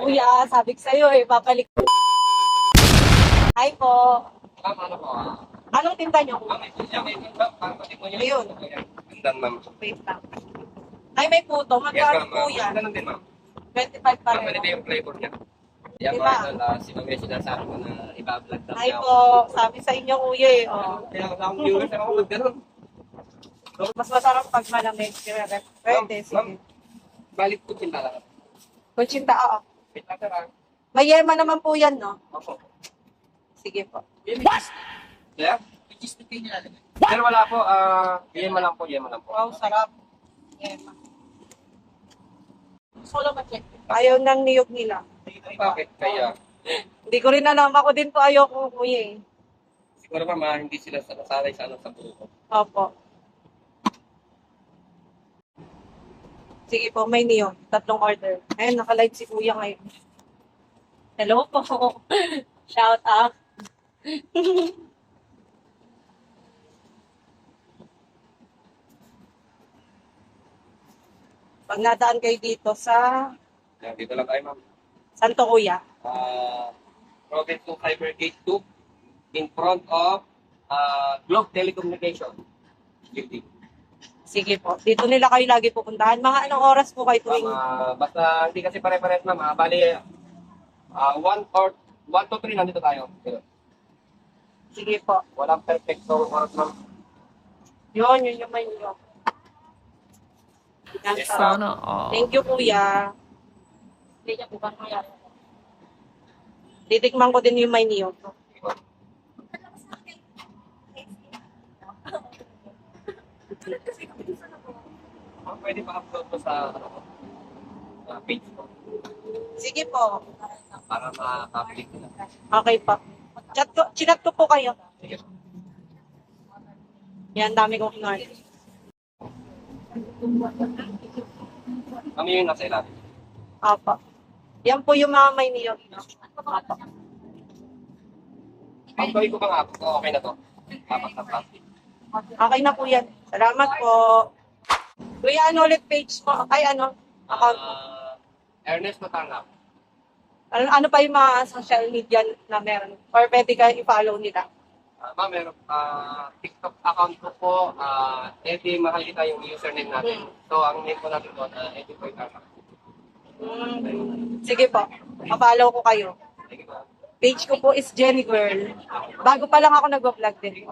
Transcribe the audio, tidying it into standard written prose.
Kuya, sabi ko sa'yo eh, papalik. Hi po. Ma'am, ano po? Anong tinda nyo? Ma'am, may tinda. Parang pati mo yun. Ayun. Tindan, ma'am. Wait lang. Ay, may puto. Yes, Magkano ma'am. po yan? Ganun din, ma'am. 25 pa Ma'am, ano ba rin. yung flavor niya? Yan Diba? mga idol, si Ma'am Yeshi sinasabi ko na iba-vlog daw Hi niya po. Sabi sa inyo kuya eh. Oh. Kaya wala akong viewers ako mag-ganun. Mas masarap pag malamig. Pwede, Ma'am, sige. balik po tinda lang. Kuchinta, oo. Wait lang, sir, ah. May yema naman po yan, no? Opo. Sige po. What? Yeah? Pero wala po, yema lang po, yema lang po. Wow, sarap. Yema. Solo ma-check. Ayaw ng niyog nila. Bakit? Kaya, Hindi ko rin alam. Ako din po ayoko kuya eh. siguro ma'am, hindi sila nasanay sa ano sa buko. Opo. Sige po, may niyog. 3 order. Ayun, naka-live si kuya ngayon. Hello po. Shout out. Pag nadaan kayo dito sa Yan, dito lang tayo, ma'am. Santo Kuya. Province 2 Cybergate 2 in front of Globe Telecommunication building. Sige po. Dito nila kayo lagi pupuntahan. Mga anong oras po kayo tuwing? Basta hindi kasi pare-pares, ma'am. Bali, 1 to 3 nandito tayo. Sige po. Walang perfecto oras, ma'am. Yun yung may niyog. Yan, Yes, sarap. Sana all. Thank you, kuya. Hindi niya po ba kaya? Titikman ko din yung may niyog. Pwede pa-upload ko sa page ko Sige po. para ma-public nila. Okay pa. Chinat ko po kayo. Sige. Yan, dami kong in-order. Kami yung nasa ilalim. Apa. Yan po yung mga may niyog. Apa. Pag-gawin ko ba nga po, okay na to. Tapos na plastic. Okay na po yan. Salamat po. Kuya, ano ulit page mo? Ay, ano? Account mo? Ernest Matangap. Ano pa yung mga social media na meron? Or pwede ka i-follow nila? Ma'am, meron TikTok account ko po. Eddie, makikita yung username natin. So, ang name po natin doon, Eddie Boy Tarnak. Sige po. Ma-follow ko kayo. Thank you, ma'am. Page ko po is Jenny Girl. Bago pa lang ako nag-vlog din.